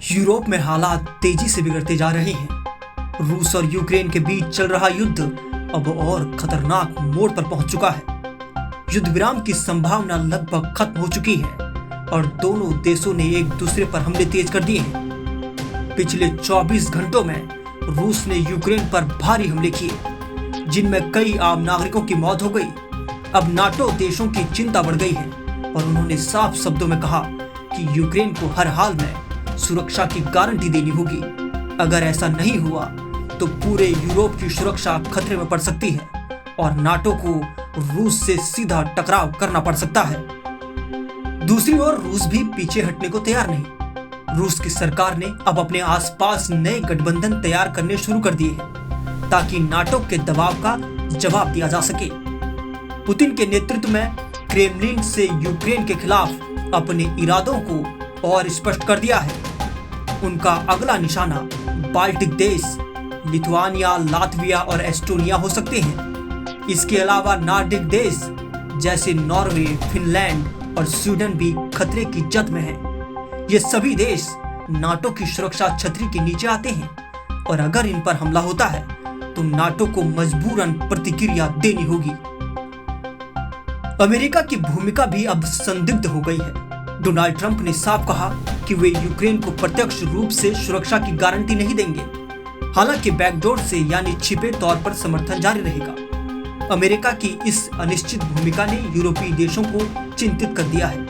Europe में हालात तेजी से बिगड़ते जा रहे हैं। रूस और यूक्रेन के बीच चल रहा युद्ध अब और खतरनाक मोड़ पर पहुंच चुका है। युद्ध विराम की संभावना लगभग खत्म हो चुकी है और दोनों देशों ने एक दूसरे पर हमले तेज कर दिए हैं। पिछले 24 घंटों में रूस ने यूक्रेन पर भारी हमले किए, जिनमें कई आम नागरिकों की मौत हो गई। अब नाटो देशों की चिंता बढ़ गई है और उन्होंने साफ शब्दों में कहा कि यूक्रेन को हर हाल में सुरक्षा की गारंटी देनी होगी। अगर ऐसा नहीं हुआ तो पूरे यूरोप की सुरक्षा खतरे में पड़ सकती है और नाटो को रूस से सीधा टकराव करना पड़ सकता है। दूसरी ओर रूस भी पीछे हटने को तैयार नहीं। रूस की सरकार ने अब अपने आसपास नए गठबंधन तैयार करने शुरू कर दिए हैं ताकि नाटो के दबाव का जवाब दिया जा सके। पुतिन के नेतृत्व में क्रेमलिन से यूक्रेन के खिलाफ अपने इरादों को और स्पष्ट कर दिया है। उनका अगला निशाना बाल्टिक देश लिथुआनिया, लातविया और एस्टोनिया हो सकते हैं। इसके अलावा नॉर्डिक देश जैसे नॉर्वे, फिनलैंड और स्वीडन भी खतरे की जद में हैं। ये सभी देश नाटो की सुरक्षा छतरी के नीचे आते हैं और अगर इन पर हमला होता है तो नाटो को मजबूरन प्रतिक्रिया देनी होगी। अमेरिका की भूमिका भी अब संदिग्ध हो गई है। डोनाल्ड ट्रंप ने साफ कहा कि वे यूक्रेन को प्रत्यक्ष रूप से सुरक्षा की गारंटी नहीं देंगे, हालांकि बैकडोर से यानी छिपे तौर पर समर्थन जारी रहेगा। अमेरिका की इस अनिश्चित भूमिका ने यूरोपीय देशों को चिंतित कर दिया है।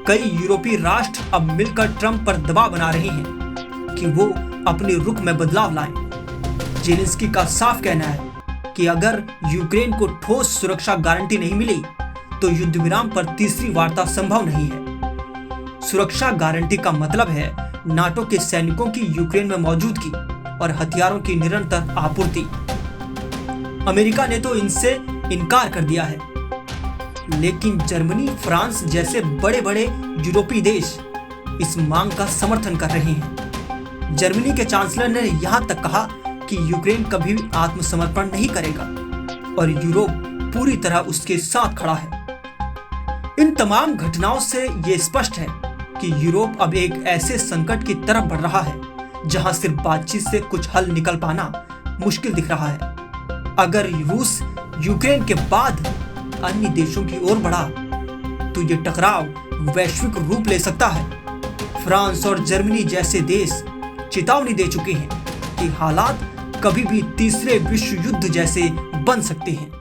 कई यूरोपीय राष्ट्र अब मिलकर ट्रंप पर दबाव बना रहे हैं कि वो अपने रुख में बदलाव लाएं। जेलेंस्की का साफ कहना है कि अगर यूक्रेन को ठोस सुरक्षा गारंटी नहीं मिली तो युद्ध विराम पर तीसरी वार्ता संभव नहीं है। सुरक्षा गारंटी का मतलब है नाटो के सैनिकों की यूक्रेन में मौजूदगी और हथियारों की निरंतर आपूर्ति। अमेरिका ने तो इनसे इनकार कर दिया है, लेकिन जर्मनी, फ्रांस जैसे बड़े बड़े यूरोपीय देश इस मांग का समर्थन कर रहे हैं। जर्मनी के चांसलर ने यहां तक कहा कि यूक्रेन कभी भी आत्मसमर्पण नहीं करेगा और यूरोप पूरी तरह उसके साथ खड़ा है। इन तमाम घटनाओं से ये स्पष्ट है कि यूरोप अब एक ऐसे संकट की तरफ बढ़ रहा है जहां सिर्फ बातचीत से कुछ हल निकल पाना मुश्किल दिख रहा है। अगर रूस यूक्रेन के बाद अन्य देशों की ओर बढ़ा तो ये टकराव वैश्विक रूप ले सकता है। फ्रांस और जर्मनी जैसे देश चेतावनी दे चुके हैं कि हालात कभी भी तीसरे विश्व युद्ध जैसे बन सकते हैं।